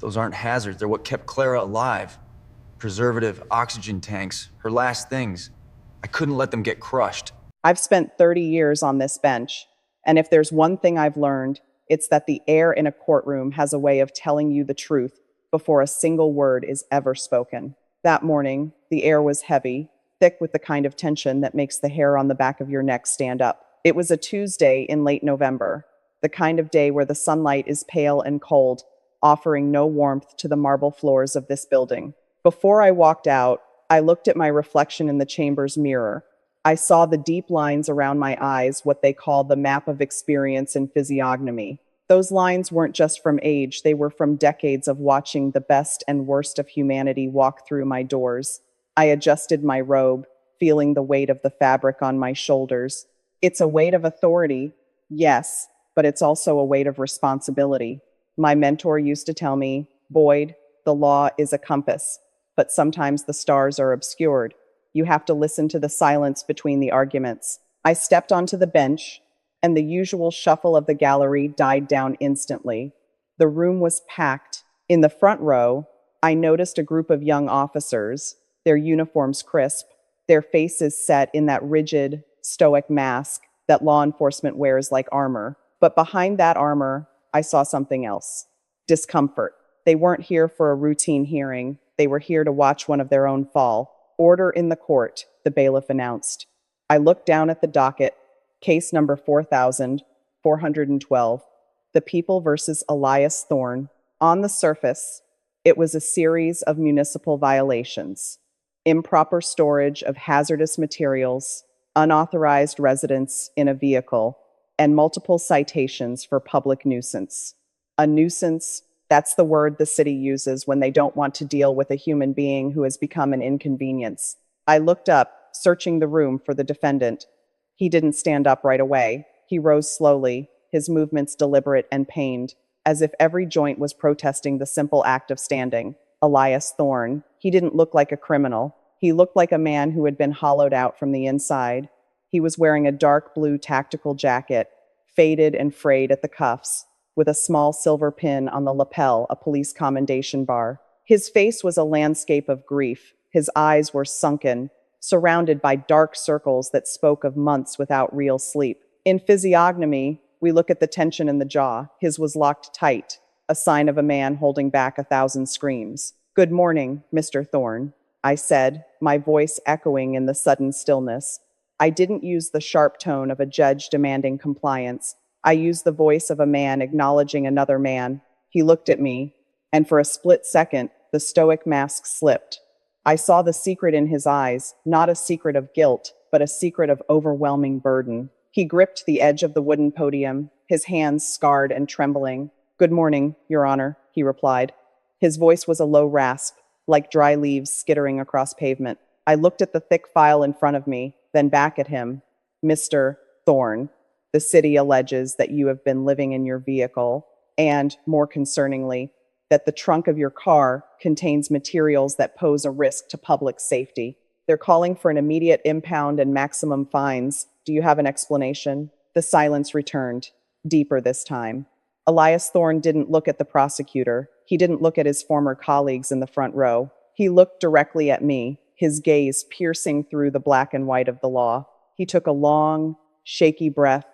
Those aren't hazards, they're what kept Clara alive. Preservative, oxygen tanks, her last things. I couldn't let them get crushed. I've spent 30 years on this bench, and if there's one thing I've learned, it's that the air in a courtroom has a way of telling you the truth before a single word is ever spoken. That morning, the air was heavy, thick with the kind of tension that makes the hair on the back of your neck stand up. It was a Tuesday in late November, the kind of day where the sunlight is pale and cold, offering no warmth to the marble floors of this building. Before I walked out, I looked at my reflection in the chamber's mirror. I saw the deep lines around my eyes, what they call the map of experience and physiognomy. Those lines weren't just from age, they were from decades of watching the best and worst of humanity walk through my doors. I adjusted my robe, feeling the weight of the fabric on my shoulders. It's a weight of authority, yes, but it's also a weight of responsibility. My mentor used to tell me, Boyd, the law is a compass, but sometimes the stars are obscured. You have to listen to the silence between the arguments. I stepped onto the bench, and the usual shuffle of the gallery died down instantly. The room was packed. In the front row, I noticed a group of young officers, their uniforms crisp, their faces set in that rigid, stoic mask that law enforcement wears like armor. But behind that armor, I saw something else. Discomfort. They weren't here for a routine hearing. They were here to watch one of their own fall. Order in the court, the bailiff announced. I looked down at the docket. Case number 4412. The People versus Elias Thorne. On the surface, it was a series of municipal violations. Improper storage of hazardous materials, unauthorized residence in a vehicle, and multiple citations for public nuisance. A nuisance, that's the word the city uses when they don't want to deal with a human being who has become an inconvenience. I looked up, searching the room for the defendant. He didn't stand up right away. He rose slowly, his movements deliberate and pained, as if every joint was protesting the simple act of standing. Elias Thorne. He didn't look like a criminal. He looked like a man who had been hollowed out from the inside. He was wearing a dark blue tactical jacket, faded and frayed at the cuffs, with a small silver pin on the lapel, a police commendation bar. His face was a landscape of grief. His eyes were sunken, surrounded by dark circles that spoke of months without real sleep. In physiognomy, we look at the tension in the jaw. His was locked tight, a sign of a man holding back 1,000 screams. "Good morning, Mr. Thorne," I said, my voice echoing in the sudden stillness. I didn't use the sharp tone of a judge demanding compliance. I used the voice of a man acknowledging another man. He looked at me, and for a split second, the stoic mask slipped. I saw the secret in his eyes, not a secret of guilt, but a secret of overwhelming burden. He gripped the edge of the wooden podium, his hands scarred and trembling. "Good morning, Your Honor," he replied. His voice was a low rasp, like dry leaves skittering across pavement. I looked at the thick file in front of me, then back at him. "Mr. Thorne, the city alleges that you have been living in your vehicle, and, more concerningly, that the trunk of your car contains materials that pose a risk to public safety. They're calling for an immediate impound and maximum fines. Do you have an explanation?" The silence returned, deeper this time. Elias Thorne didn't look at the prosecutor. He didn't look at his former colleagues in the front row. He looked directly at me, his gaze piercing through the black and white of the law. He took a long, shaky breath,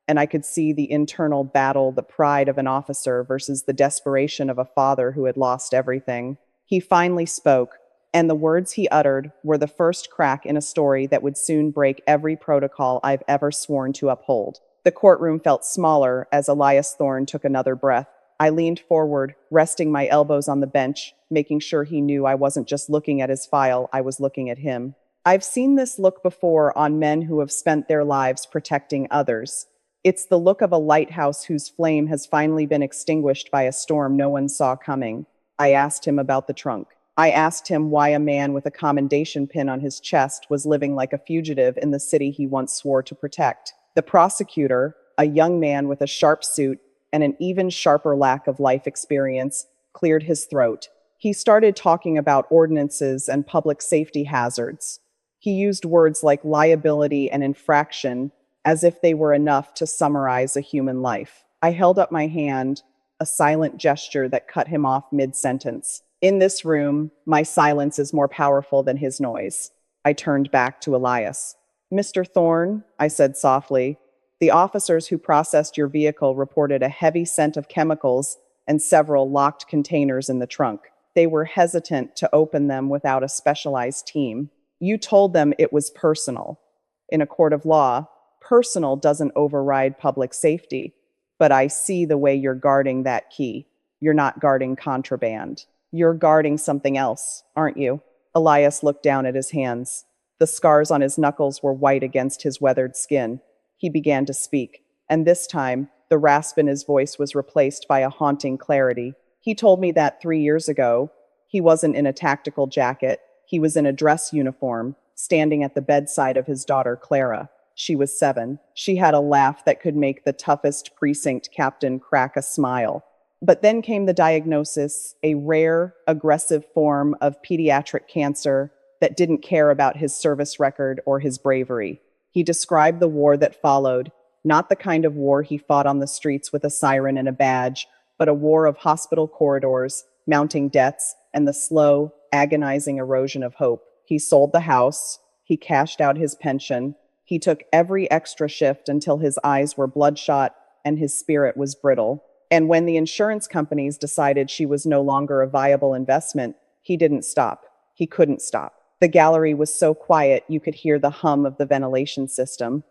and I could see the internal battle, the pride of an officer versus the desperation of a father who had lost everything. He finally spoke, and the words he uttered were the first crack in a story that would soon break every protocol I've ever sworn to uphold. The courtroom felt smaller as Elias Thorne took another breath. I leaned forward, resting my elbows on the bench, making sure he knew I wasn't just looking at his file, I was looking at him. I've seen this look before on men who have spent their lives protecting others. It's the look of a lighthouse whose flame has finally been extinguished by a storm no one saw coming. I asked him about the trunk. I asked him why a man with a commendation pin on his chest was living like a fugitive in the city he once swore to protect. The prosecutor, a young man with a sharp suit and an even sharper lack of life experience, cleared his throat. He started talking about ordinances and public safety hazards. He used words like liability and infraction as if they were enough to summarize a human life. I held up my hand, a silent gesture that cut him off mid-sentence. In this room, my silence is more powerful than his noise. I turned back to Elias. Mr. Thorne, I said softly, the officers who processed your vehicle reported a heavy scent of chemicals and several locked containers in the trunk. They were hesitant to open them without a specialized team. You told them it was personal. In a court of law, personal doesn't override public safety. But I see the way you're guarding that key. You're not guarding contraband. You're guarding something else, aren't you? Elias looked down at his hands. The scars on his knuckles were white against his weathered skin. He began to speak, and this time, the rasp in his voice was replaced by a haunting clarity. He told me that 3 years ago, he wasn't in a tactical jacket. He was in a dress uniform, standing at the bedside of his daughter, Clara. She was 7. She had a laugh that could make the toughest precinct captain crack a smile. But then came the diagnosis, a rare, aggressive form of pediatric cancer that didn't care about his service record or his bravery. He described the war that followed, not the kind of war he fought on the streets with a siren and a badge, but a war of hospital corridors, mounting deaths, and the slow, agonizing erosion of hope. He sold the house. He cashed out his pension. He took every extra shift until his eyes were bloodshot and his spirit was brittle. And when the insurance companies decided she was no longer a viable investment, he didn't stop. He couldn't stop. The gallery was so quiet you could hear the hum of the ventilation system.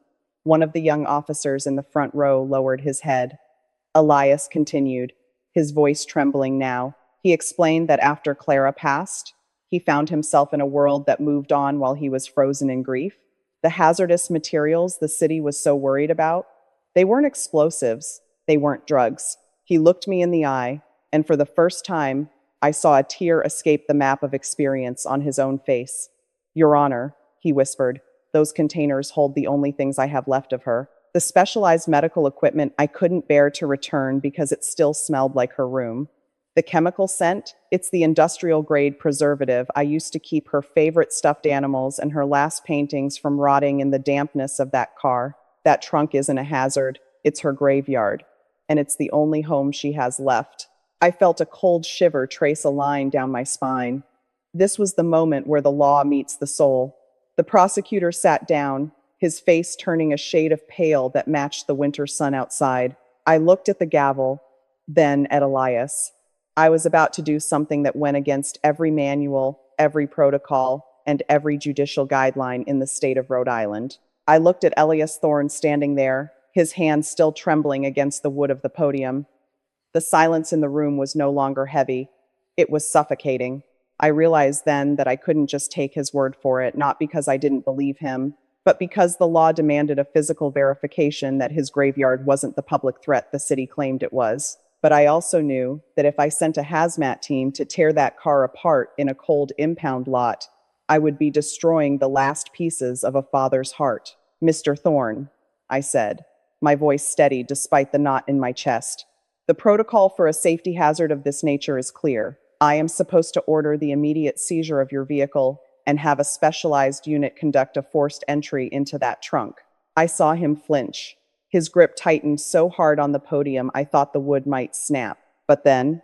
One of the young officers in the front row lowered his head. Elias continued, his voice trembling now. He explained that after Clara passed, he found himself in a world that moved on while he was frozen in grief. The hazardous materials the city was so worried about, they weren't explosives, they weren't drugs. He looked me in the eye, and for the first time, I saw a tear escape the map of experience on his own face. Your Honor, he whispered, those containers hold the only things I have left of her. The specialized medical equipment I couldn't bear to return because it still smelled like her room. The chemical scent, it's the industrial-grade preservative I used to keep her favorite stuffed animals and her last paintings from rotting in the dampness of that car. That trunk isn't a hazard, it's her graveyard. And it's the only home she has left. I felt a cold shiver trace a line down my spine. This was the moment where the law meets the soul. The prosecutor sat down, his face turning a shade of pale that matched the winter sun outside. I looked at the gavel, then at Elias. I was about to do something that went against every manual, every protocol, and every judicial guideline in the state of Rhode Island. I looked at Elias Thorne standing there, his hands still trembling against the wood of the podium. The silence in the room was no longer heavy. It was suffocating. I realized then that I couldn't just take his word for it, not because I didn't believe him, but because the law demanded a physical verification that his graveyard wasn't the public threat the city claimed it was. But I also knew that if I sent a hazmat team to tear that car apart in a cold impound lot, I would be destroying the last pieces of a father's heart. Mr. Thorne, I said, my voice steady despite the knot in my chest. The protocol for a safety hazard of this nature is clear. I am supposed to order the immediate seizure of your vehicle and have a specialized unit conduct a forced entry into that trunk. I saw him flinch. His grip tightened so hard on the podium I thought the wood might snap. But then,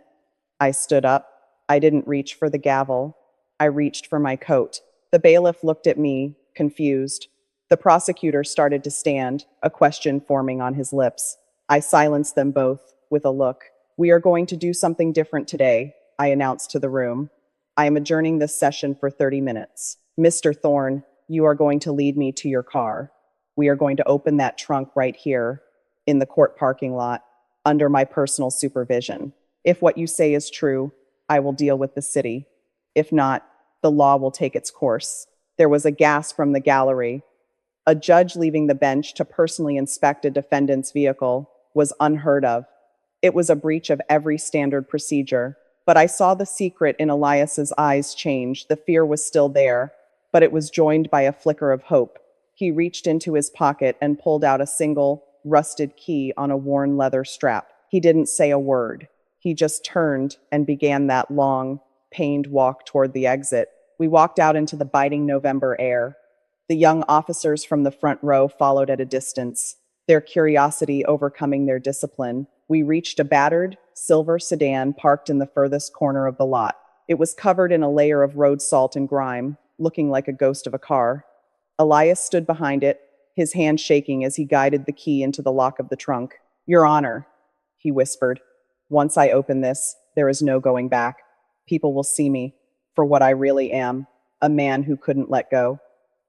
I stood up. I didn't reach for the gavel. I reached for my coat. The bailiff looked at me, confused. The prosecutor started to stand, a question forming on his lips. I silenced them both with a look. We are going to do something different today, I announced to the room. I am adjourning this session for 30 minutes. Mr. Thorne, you are going to lead me to your car. We are going to open that trunk right here, in the court parking lot, under my personal supervision. If what you say is true, I will deal with the city. If not, the law will take its course. There was a gasp from the gallery. A judge leaving the bench to personally inspect a defendant's vehicle was unheard of. It was a breach of every standard procedure. But I saw the secret in Elias's eyes change. The fear was still there, but it was joined by a flicker of hope. He reached into his pocket and pulled out a single, rusted key on a worn leather strap. He didn't say a word. He just turned and began that long, pained walk toward the exit. We walked out into the biting November air. The young officers from the front row followed at a distance. their curiosity overcoming their discipline. We reached a battered, silver sedan parked in the furthest corner of the lot. It was covered in a layer of road salt and grime, looking like a ghost of a car. Elias stood behind it, his hand shaking as he guided the key into the lock of the trunk. "Your Honor," he whispered. "Once I open this, there is no going back. People will see me for what I really am, a man who couldn't let go."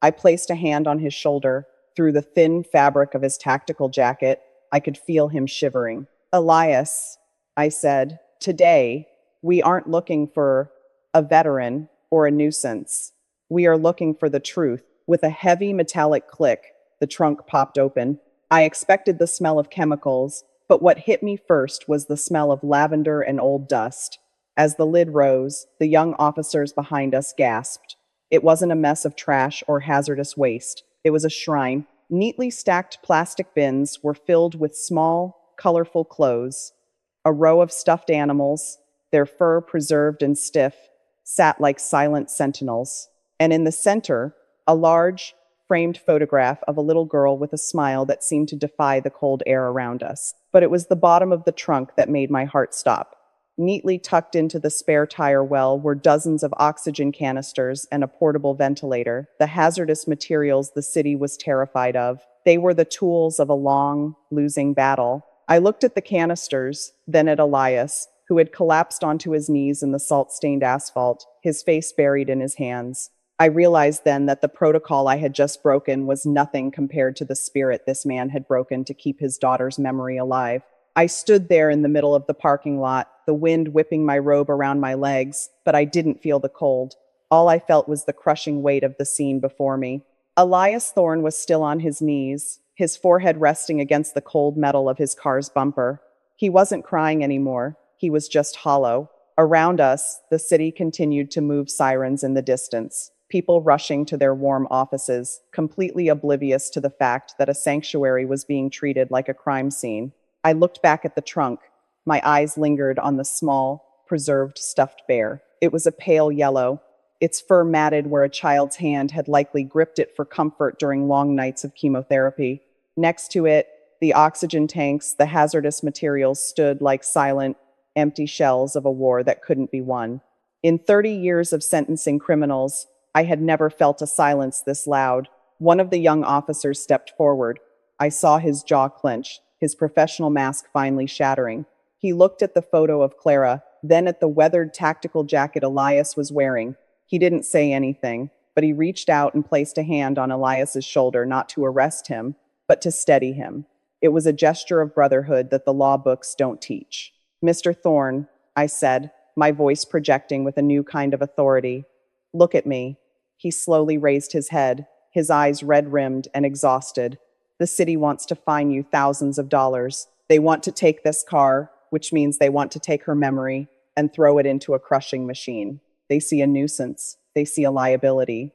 I placed a hand on his shoulder. Through the thin fabric of his tactical jacket, I could feel him shivering. "Elias," I said, "today, we aren't looking for a veteran or a nuisance. We are looking for the truth." With a heavy metallic click, the trunk popped open. I expected the smell of chemicals, but what hit me first was the smell of lavender and old dust. As the lid rose, the young officers behind us gasped. It wasn't a mess of trash or hazardous waste. It was a shrine. Neatly stacked plastic bins were filled with small, colorful clothes. A row of stuffed animals, their fur preserved and stiff, sat like silent sentinels. And in the center, a large, framed photograph of a little girl with a smile that seemed to defy the cold air around us. But it was the bottom of the trunk that made my heart stop. Neatly tucked into the spare tire well were dozens of oxygen canisters and a portable ventilator, the hazardous materials the city was terrified of. They were the tools of a long, losing battle. I looked at the canisters, then at Elias, who had collapsed onto his knees in the salt-stained asphalt, his face buried in his hands. I realized then that the protocol I had just broken was nothing compared to the spirit this man had broken to keep his daughter's memory alive. I stood there in the middle of the parking lot, the wind whipping my robe around my legs, but I didn't feel the cold. All I felt was the crushing weight of the scene before me. Elias Thorne was still on his knees, his forehead resting against the cold metal of his car's bumper. He wasn't crying anymore. He was just hollow. Around us, the city continued to move sirens in the distance, people rushing to their warm offices, completely oblivious to the fact that a sanctuary was being treated like a crime scene. I looked back at the trunk. My eyes lingered on the small, preserved stuffed bear. It was a pale yellow, its fur matted where a child's hand had likely gripped it for comfort during long nights of chemotherapy. Next to it, the oxygen tanks, the hazardous materials stood like silent, empty shells of a war that couldn't be won. In 30 years of sentencing criminals, I had never felt a silence this loud. One of the young officers stepped forward. I saw his jaw clench, his professional mask finally shattering. He looked at the photo of Clara, then at the weathered tactical jacket Elias was wearing. He didn't say anything, but he reached out and placed a hand on Elias's shoulder, not to arrest him, but to steady him. It was a gesture of brotherhood that the law books don't teach. "Mr. Thorne," I said, my voice projecting with a new kind of authority, "look at me." He slowly raised his head, his eyes red-rimmed and exhausted. "The city wants to fine you thousands of dollars. They want to take this car, which means they want to take her memory, and throw it into a crushing machine. They see a nuisance. They see a liability."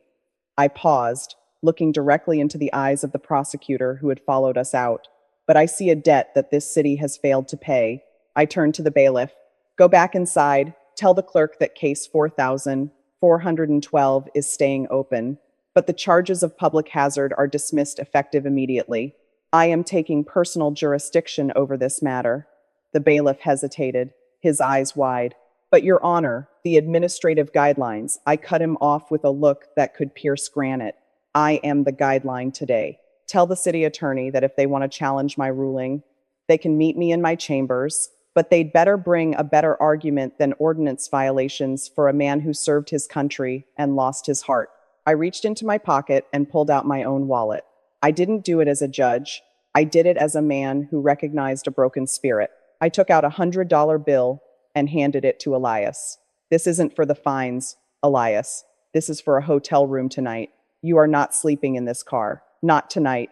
I paused, looking directly into the eyes of the prosecutor who had followed us out. "But I see a debt that this city has failed to pay." I turned to the bailiff. "Go back inside. Tell the clerk that case 4,412 is staying open, but the charges of public hazard are dismissed effective immediately. I am taking personal jurisdiction over this matter." The bailiff hesitated, his eyes wide. "But, Your Honor, the administrative guidelines." I cut him off with a look that could pierce granite. "I am the guideline today. Tell the city attorney that if they want to challenge my ruling, they can meet me in my chambers, but they'd better bring a better argument than ordinance violations for a man who served his country and lost his heart." I reached into my pocket and pulled out my own wallet. I didn't do it as a judge. I did it as a man who recognized a broken spirit. I took out $100 bill and handed it to Elias. "This isn't for the fines, Elias. This is for a hotel room tonight. You are not sleeping in this car. Not tonight,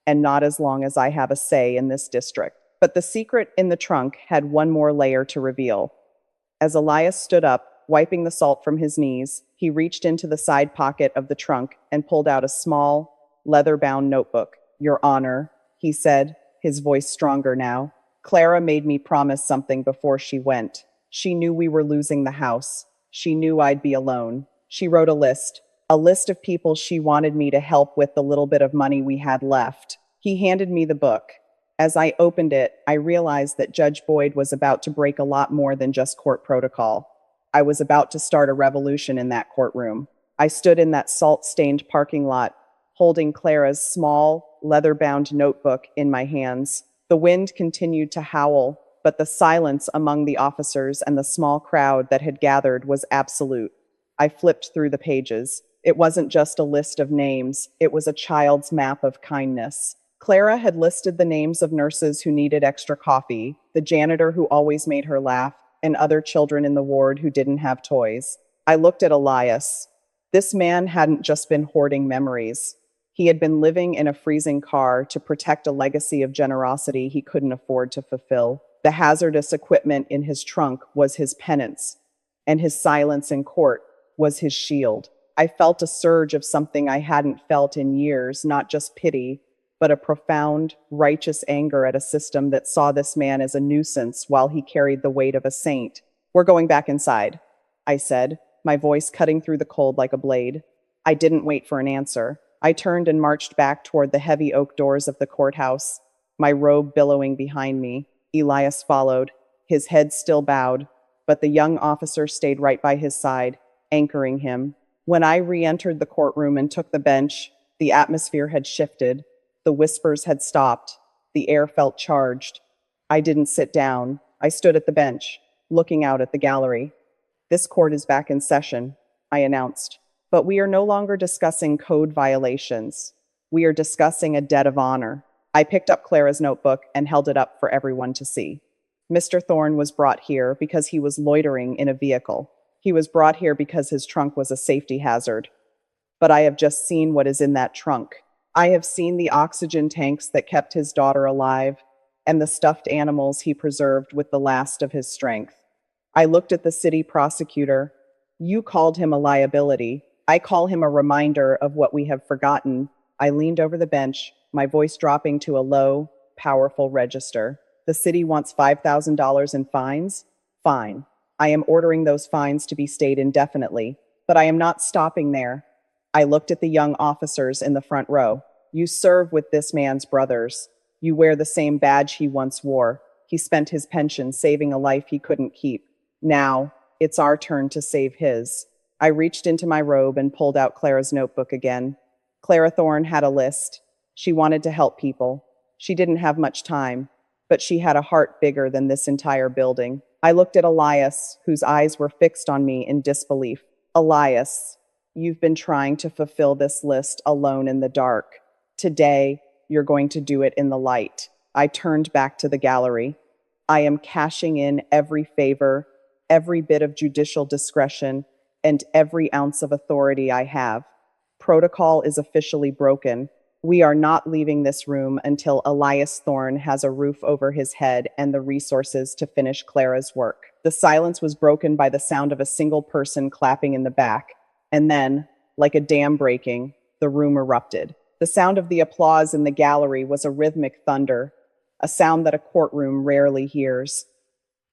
and not as long as I have a say in this district." But the secret in the trunk had one more layer to reveal. As Elias stood up, wiping the salt from his knees, he reached into the side pocket of the trunk and pulled out a small, leather-bound notebook. "Your Honor," he said, his voice stronger now, "Clara made me promise something before she went. She knew we were losing the house. She knew I'd be alone. She wrote a list of people she wanted me to help with the little bit of money we had left." He handed me the book. As I opened it, I realized that Judge Boyd was about to break a lot more than just court protocol. I was about to start a revolution in that courtroom. I stood in that salt-stained parking lot, holding Clara's small, leather-bound notebook in my hands. The wind continued to howl, but the silence among the officers and the small crowd that had gathered was absolute. I flipped through the pages. It wasn't just a list of names, it was a child's map of kindness. Clara had listed the names of nurses who needed extra coffee, the janitor who always made her laugh, and other children in the ward who didn't have toys. I looked at Elias. This man hadn't just been hoarding memories. He had been living in a freezing car to protect a legacy of generosity he couldn't afford to fulfill. The hazardous equipment in his trunk was his penance, and his silence in court was his shield. I felt a surge of something I hadn't felt in years, not just pity, but a profound, righteous anger at a system that saw this man as a nuisance while he carried the weight of a saint. "We're going back inside," I said, my voice cutting through the cold like a blade. I didn't wait for an answer. I turned and marched back toward the heavy oak doors of the courthouse, my robe billowing behind me. Elias followed, his head still bowed, but the young officer stayed right by his side, anchoring him. When I re-entered the courtroom and took the bench, the atmosphere had shifted. The whispers had stopped. The air felt charged. I didn't sit down. I stood at the bench, looking out at the gallery. "This court is back in session," I announced. "But we are no longer discussing code violations. We are discussing a debt of honor." I picked up Clara's notebook and held it up for everyone to see. "Mr. Thorne was brought here because he was loitering in a vehicle. He was brought here because his trunk was a safety hazard. But I have just seen what is in that trunk. I have seen the oxygen tanks that kept his daughter alive and the stuffed animals he preserved with the last of his strength." I looked at the city prosecutor. "You called him a liability. I call him a reminder of what we have forgotten." I leaned over the bench, my voice dropping to a low, powerful register. "The city wants $5,000 in fines? Fine. I am ordering those fines to be stayed indefinitely, but I am not stopping there." I looked at the young officers in the front row. "You serve with this man's brothers. You wear the same badge he once wore. He spent his pension saving a life he couldn't keep. Now, it's our turn to save his." I reached into my robe and pulled out Clara's notebook again. Clara Thorne had a list. She wanted to help people. She didn't have much time, but she had a heart bigger than this entire building. I looked at Elias, whose eyes were fixed on me in disbelief. "Elias, you've been trying to fulfill this list alone in the dark. Today, you're going to do it in the light." I turned back to the gallery. "I am cashing in every favor, every bit of judicial discretion, and every ounce of authority I have. Protocol is officially broken. We are not leaving this room until Elias Thorne has a roof over his head and the resources to finish Clara's work." The silence was broken by the sound of a single person clapping in the back. And then, like a dam breaking, the room erupted. The sound of the applause in the gallery was a rhythmic thunder, a sound that a courtroom rarely hears.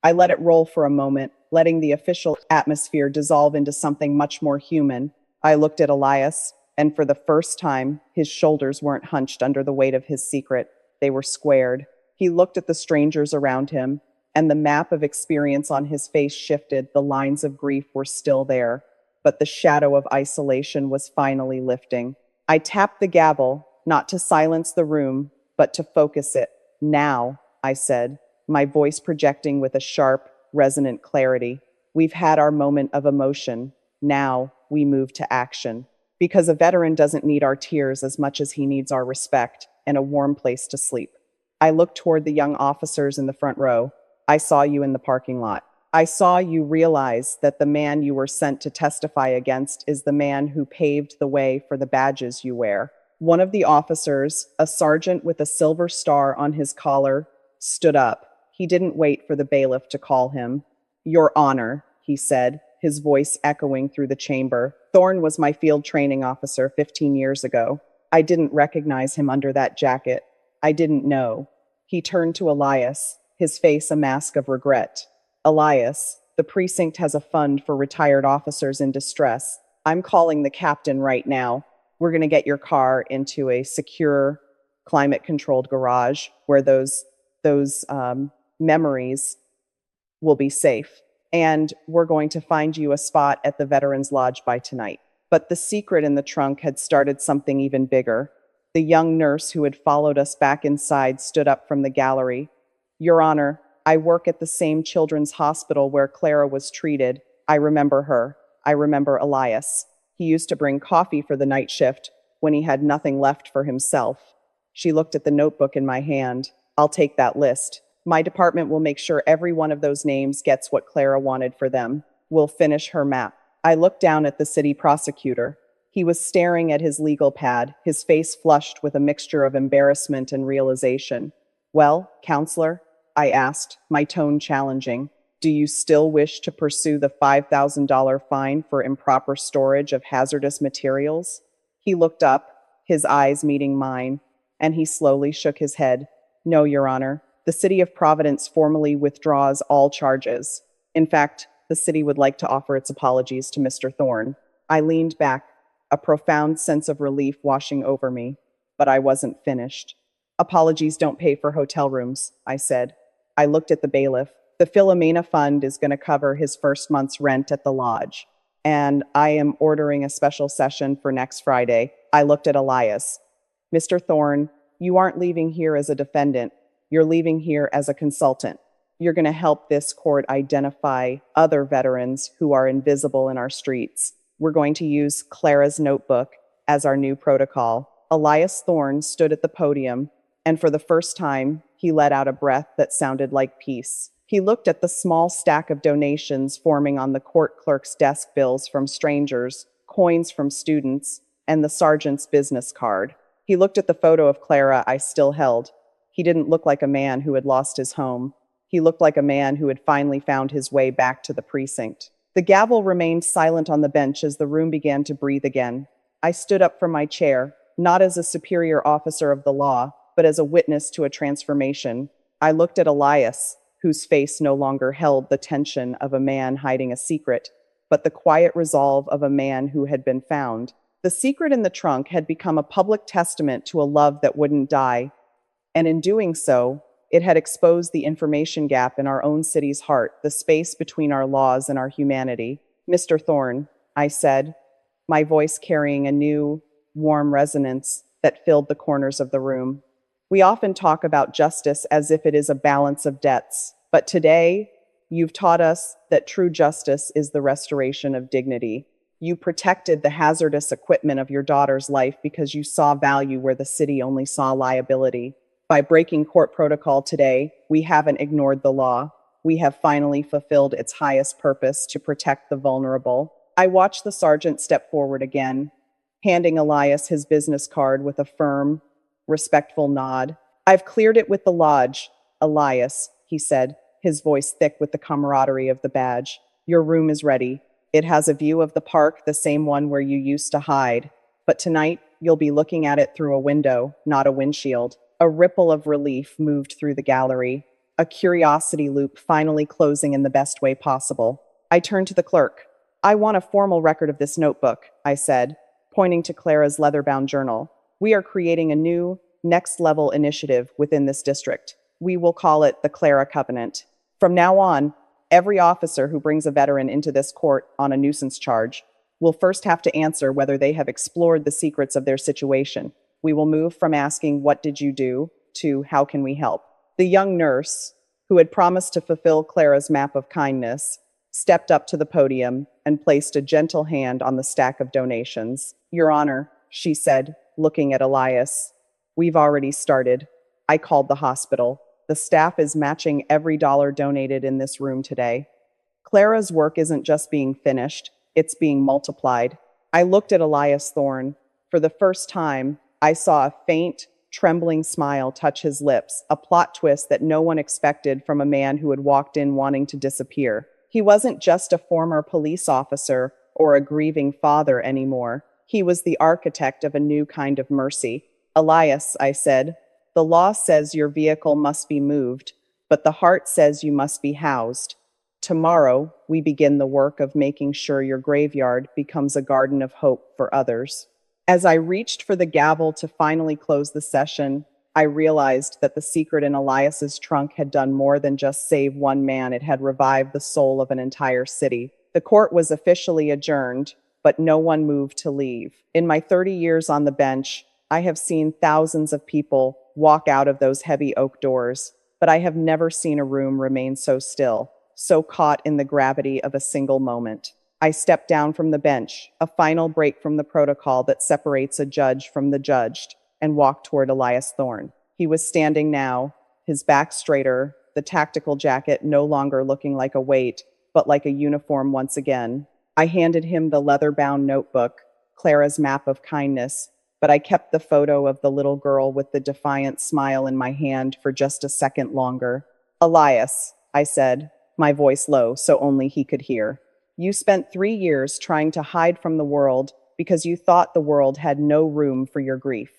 I let it roll for a moment, letting the official atmosphere dissolve into something much more human. I looked at Elias, and for the first time, his shoulders weren't hunched under the weight of his secret. They were squared. He looked at the strangers around him, and the map of experience on his face shifted. The lines of grief were still there, but the shadow of isolation was finally lifting. I tapped the gavel, not to silence the room, but to focus it. "Now," I said, my voice projecting with a sharp, resonant clarity. "We've had our moment of emotion. Now we move to action. Because a veteran doesn't need our tears as much as he needs our respect and a warm place to sleep." I looked toward the young officers in the front row. "I saw you in the parking lot. I saw you realize that the man you were sent to testify against is the man who paved the way for the badges you wear." One of the officers, a sergeant with a silver star on his collar, stood up. He didn't wait for the bailiff to call him. "Your Honor," he said, his voice echoing through the chamber. "Thorne was my field training officer 15 years ago. I didn't recognize him under that jacket. I didn't know." He turned to Elias, his face a mask of regret. "Elias, the precinct has a fund for retired officers in distress. I'm calling the captain right now. We're going to get your car into a secure climate-controlled garage where those memories will be safe. And we're going to find you a spot at the Veterans Lodge by tonight. But the secret in the trunk had started something even bigger. The young nurse who had followed us back inside stood up from the gallery. Your Honor, I work at the same children's hospital where Clara was treated. I remember her. I remember Elias. He used to bring coffee for the night shift when he had nothing left for himself. She looked at the notebook in my hand. I'll take that list. My department will make sure every one of those names gets what Clara wanted for them. We'll finish her map. I looked down at the city prosecutor. He was staring at his legal pad, his face flushed with a mixture of embarrassment and realization. Well, counselor, I asked, my tone challenging. Do you still wish to pursue the $5,000 fine for improper storage of hazardous materials? He looked up, his eyes meeting mine, and he slowly shook his head. No, Your Honor. The City of Providence formally withdraws all charges. In fact, the city would like to offer its apologies to Mr. Thorne. I leaned back, a profound sense of relief washing over me, but I wasn't finished. Apologies don't pay for hotel rooms, I said. I looked at the bailiff. The Philomena Fund is going to cover his first month's rent at the lodge, and I am ordering a special session for next Friday. I looked at Elias. Mr. Thorne, you aren't leaving here as a defendant. You're leaving here as a consultant. You're going to help this court identify other veterans who are invisible in our streets. We're going to use Clara's notebook as our new protocol. Elias Thorne stood at the podium, and for the first time, he let out a breath that sounded like peace. He looked at the small stack of donations forming on the court clerk's desk, bills from strangers, coins from students, and the sergeant's business card. He looked at the photo of Clara I still held. He didn't look like a man who had lost his home. He looked like a man who had finally found his way back to the precinct. The gavel remained silent on the bench as the room began to breathe again. I stood up from my chair, not as a superior officer of the law, but as a witness to a transformation. I looked at Elias, whose face no longer held the tension of a man hiding a secret, but the quiet resolve of a man who had been found. The secret in the trunk had become a public testament to a love that wouldn't die, and in doing so, it had exposed the information gap in our own city's heart, the space between our laws and our humanity. Mr. Thorne, I said, my voice carrying a new, warm resonance that filled the corners of the room. We often talk about justice as if it is a balance of debts, but today, you've taught us that true justice is the restoration of dignity. You protected the hazardous equipment of your daughter's life because you saw value where the city only saw liability. By breaking court protocol today, we haven't ignored the law. We have finally fulfilled its highest purpose to protect the vulnerable. I watched the sergeant step forward again, handing Elias his business card with a firm, respectful nod. I've cleared it with the lodge, Elias, he said, his voice thick with the camaraderie of the badge. Your room is ready. It has a view of the park, the same one where you used to hide. But tonight, you'll be looking at it through a window, not a windshield. A ripple of relief moved through the gallery, a curiosity loop finally closing in the best way possible. I turned to the clerk. I want a formal record of this notebook, I said, pointing to Clara's leather-bound journal. We are creating a new, next-level initiative within this district. We will call it the Clara Covenant. From now on, every officer who brings a veteran into this court on a nuisance charge will first have to answer whether they have explored the secrets of their situation. We will move from asking, what did you do, to how can we help? The young nurse, who had promised to fulfill Clara's map of kindness, stepped up to the podium and placed a gentle hand on the stack of donations. Your Honor, she said, looking at Elias, we've already started. I called the hospital. The staff is matching every dollar donated in this room today. Clara's work isn't just being finished, it's being multiplied. I looked at Elias Thorne. For the first time, I saw a faint, trembling smile touch his lips, a plot twist that no one expected from a man who had walked in wanting to disappear. He wasn't just a former police officer or a grieving father anymore. He was the architect of a new kind of mercy. Elias, I said, the law says your vehicle must be moved, but the heart says you must be housed. Tomorrow, we begin the work of making sure your graveyard becomes a garden of hope for others. As I reached for the gavel to finally close the session, I realized that the secret in Elias's trunk had done more than just save one man, it had revived the soul of an entire city. The court was officially adjourned, but no one moved to leave. In my 30 years on the bench, I have seen thousands of people walk out of those heavy oak doors, but I have never seen a room remain so still, so caught in the gravity of a single moment. I stepped down from the bench, a final break from the protocol that separates a judge from the judged, and walked toward Elias Thorne. He was standing now, his back straighter, the tactical jacket no longer looking like a weight, but like a uniform once again. I handed him the leather-bound notebook, Clara's map of kindness, but I kept the photo of the little girl with the defiant smile in my hand for just a second longer. Elias, I said, my voice low so only he could hear. You spent 3 years trying to hide from the world because you thought the world had no room for your grief.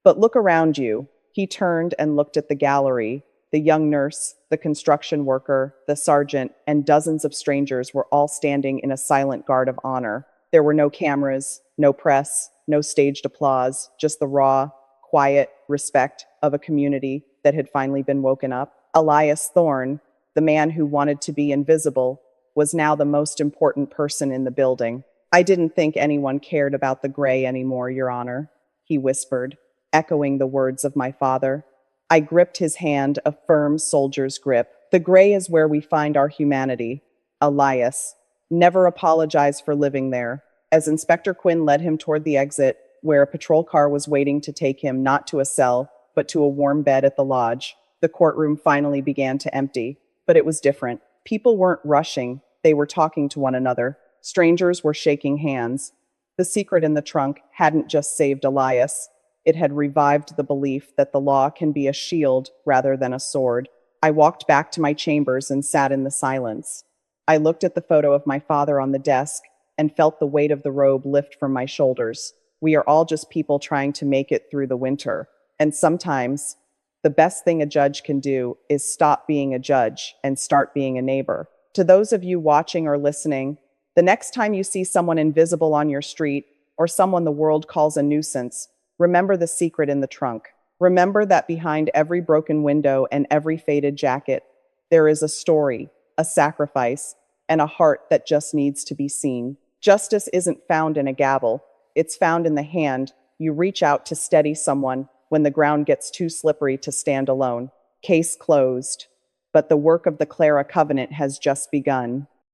But look around you. He turned and looked at the gallery. The young nurse, the construction worker, the sergeant, and dozens of strangers were all standing in a silent guard of honor. There were no cameras, no press, no staged applause, just the raw, quiet respect of a community that had finally been woken up. Elias Thorne, the man who wanted to be invisible, was now the most important person in the building. I didn't think anyone cared about the gray anymore, Your Honor, he whispered, echoing the words of my father. I gripped his hand, a firm soldier's grip. The gray is where we find our humanity. Elias, never apologize for living there. As Inspector Quinn led him toward the exit, where a patrol car was waiting to take him not to a cell, but to a warm bed at the lodge, the courtroom finally began to empty. But it was different. People weren't rushing. They were talking to one another. Strangers were shaking hands. The secret in the trunk hadn't just saved Elias. It had revived the belief that the law can be a shield rather than a sword. I walked back to my chambers and sat in the silence. I looked at the photo of my father on the desk and felt the weight of the robe lift from my shoulders. We are all just people trying to make it through the winter. And sometimes, the best thing a judge can do is stop being a judge and start being a neighbor. To those of you watching or listening, the next time you see someone invisible on your street or someone the world calls a nuisance, remember the secret in the trunk. Remember that behind every broken window and every faded jacket, there is a story, a sacrifice, and a heart that just needs to be seen. Justice isn't found in a gavel. It's found in the hand you reach out to steady someone when the ground gets too slippery to stand alone. Case closed. But the work of the Clara Covenant has just begun.